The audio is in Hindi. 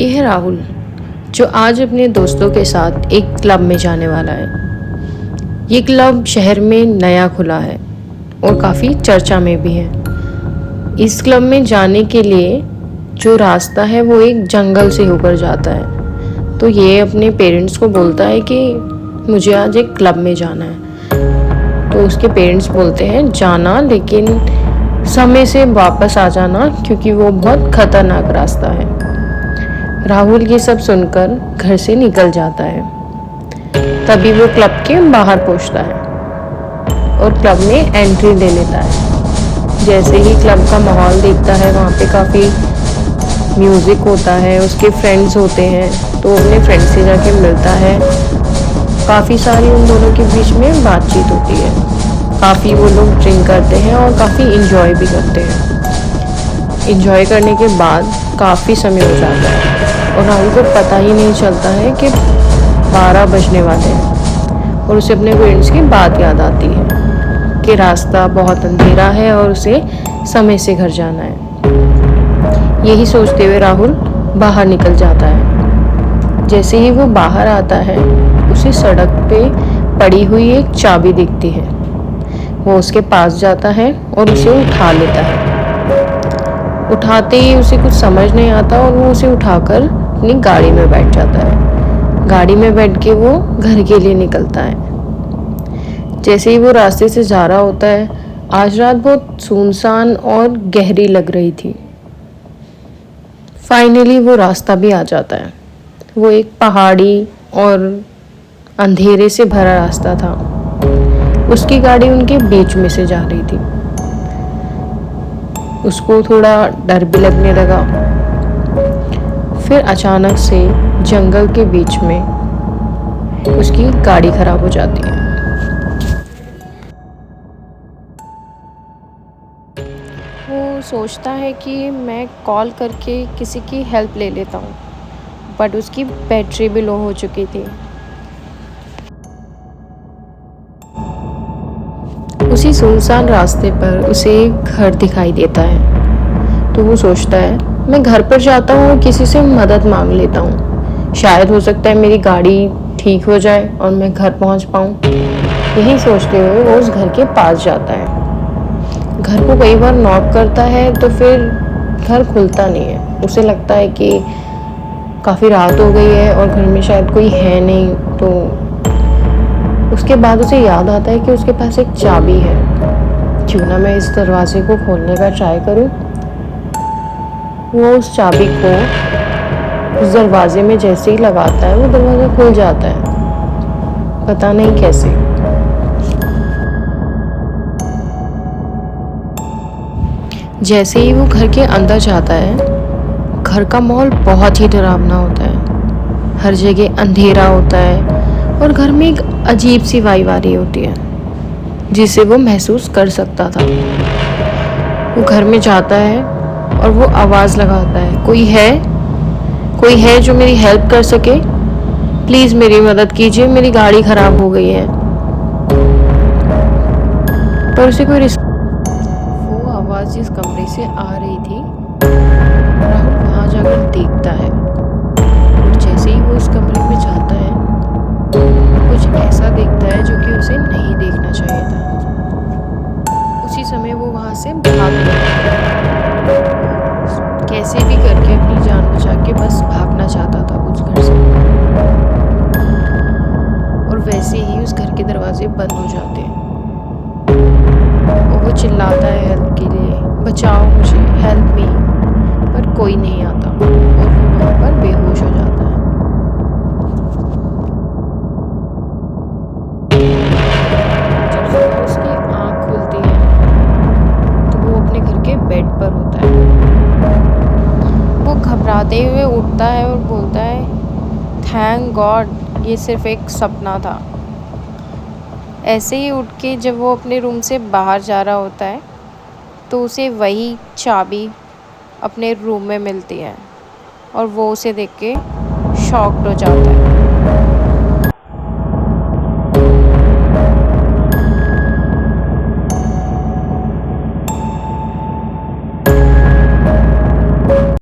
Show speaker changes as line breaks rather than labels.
ये है राहुल, जो आज अपने दोस्तों के साथ एक क्लब में जाने वाला है। ये क्लब शहर में नया खुला है और काफ़ी चर्चा में भी है। इस क्लब में जाने के लिए जो रास्ता है वो एक जंगल से होकर जाता है। तो ये अपने पेरेंट्स को बोलता है कि मुझे आज एक क्लब में जाना है। तो उसके पेरेंट्स बोलते हैं जाना, लेकिन समय से वापस आ जाना, क्योंकि वो बहुत खतरनाक रास्ता है। राहुल ये सब सुनकर घर से निकल जाता है। तभी वो क्लब के बाहर पहुंचता है और क्लब में एंट्री ले लेता है। जैसे ही क्लब का माहौल देखता है, वहाँ पे काफ़ी म्यूज़िक होता है, उसके फ्रेंड्स होते हैं, तो अपने फ्रेंड से जाके मिलता है। काफ़ी सारी उन दोनों के बीच में बातचीत होती है। काफ़ी वो लोग ड्रिंक करते हैं और काफ़ी इंजॉय भी करते हैं। इंजॉय करने के बाद काफ़ी समय हो जाता है और राहुल को पता ही नहीं चलता है कि 12 बजने वाले हैं। और उसे अपने पेरेंट्स की बात याद आती है कि रास्ता बहुत अंधेरा है और उसे समय से घर जाना है। यही सोचते हुए राहुल बाहर निकल जाता है। जैसे ही वो बाहर आता है, उसे सड़क पे पड़ी हुई एक चाबी दिखती है। वो उसके पास जाता है और उसे उठा लेता है। उठाते ही उसे कुछ समझ नहीं आता और वो उसे उठाकर अपनी गाड़ी में बैठ जाता है। गाड़ी में बैठ के वो घर के लिए निकलता है। जैसे ही वो रास्ते से जा रहा होता है, आज रात बहुत सुनसान और गहरी लग रही थी। फाइनली वो रास्ता भी आ जाता है। वो एक पहाड़ी और अंधेरे से भरा रास्ता था। उसकी गाड़ी उनके बीच में से जा रही थी। उसको थोड़ा डर भी लगने लगा। फिर अचानक से जंगल के बीच में उसकी गाड़ी खराब हो जाती है। वो सोचता है कि मैं कॉल करके किसी की हेल्प ले लेता हूँ, बट उसकी बैटरी भी लो हो चुकी थी। उसी सुनसान रास्ते पर उसे एक घर दिखाई देता है। तो वो सोचता है मैं घर पर जाता हूँ और किसी से मदद मांग लेता हूँ। शायद हो सकता है मेरी गाड़ी ठीक हो जाए और मैं घर पहुँच पाऊँ। यही सोचते हुए वो उस घर के पास जाता है। घर को कई बार नॉक करता है तो फिर घर खुलता नहीं है। उसे लगता है कि काफ़ी रात हो गई है और घर में शायद कोई है नहीं। तो उसके बाद उसे याद आता है कि उसके पास एक चाबी है। क्यों ना मैं इस दरवाजे को खोलने का ट्राई करूं। वो उस चाबी को उस दरवाजे में जैसे ही लगाता है, वो दरवाज़ा खुल जाता है, पता नहीं कैसे। जैसे ही वो घर के अंदर जाता है, घर का माहौल बहुत ही डरावना होता है। हर जगह अंधेरा होता है और घर में एक अजीब सी वाइब आ रही होती है, जिसे वो महसूस कर सकता था। वो घर में जाता है और वो आवाज़ लगाता है, कोई है जो मेरी हेल्प कर सके? प्लीज़ मेरी मदद कीजिए, मेरी गाड़ी ख़राब हो गई है। पर उसे कोई वो आवाज़ जिस कमरे से आ रही थी, राहुल वहाँ जाकर देखता है। और जैसे ही वो उस कमरे में जाता है, कुछ ऐसा देखता है जो कि उसे नहीं देखना चाहिए था। उसी समय वो वहाँ से भाग गया। कैसे भी करके अपनी जान बचा के बस भागना चाहता था उस घर से। और वैसे ही उस घर के दरवाजे बंद हो जाते हैं और वो चिल्लाता है हेल्प के लिए, बचाओ मुझे, हेल्प मी। पर कोई नहीं आता और वो वहाँ पर बेहोश हो जाता है। जब सुबह उसकी आँख खुलती है तो वो अपने घर के बेड पर होता है। वो घबराते हुए उठता है और बोलता है, थैंक गॉड, ये सिर्फ एक सपना था। ऐसे ही उठ के जब वो अपने रूम से बाहर जा रहा होता है, तो उसे वही चाबी अपने रूम में मिलती है और वो उसे देख के शॉक्ड हो जाता है।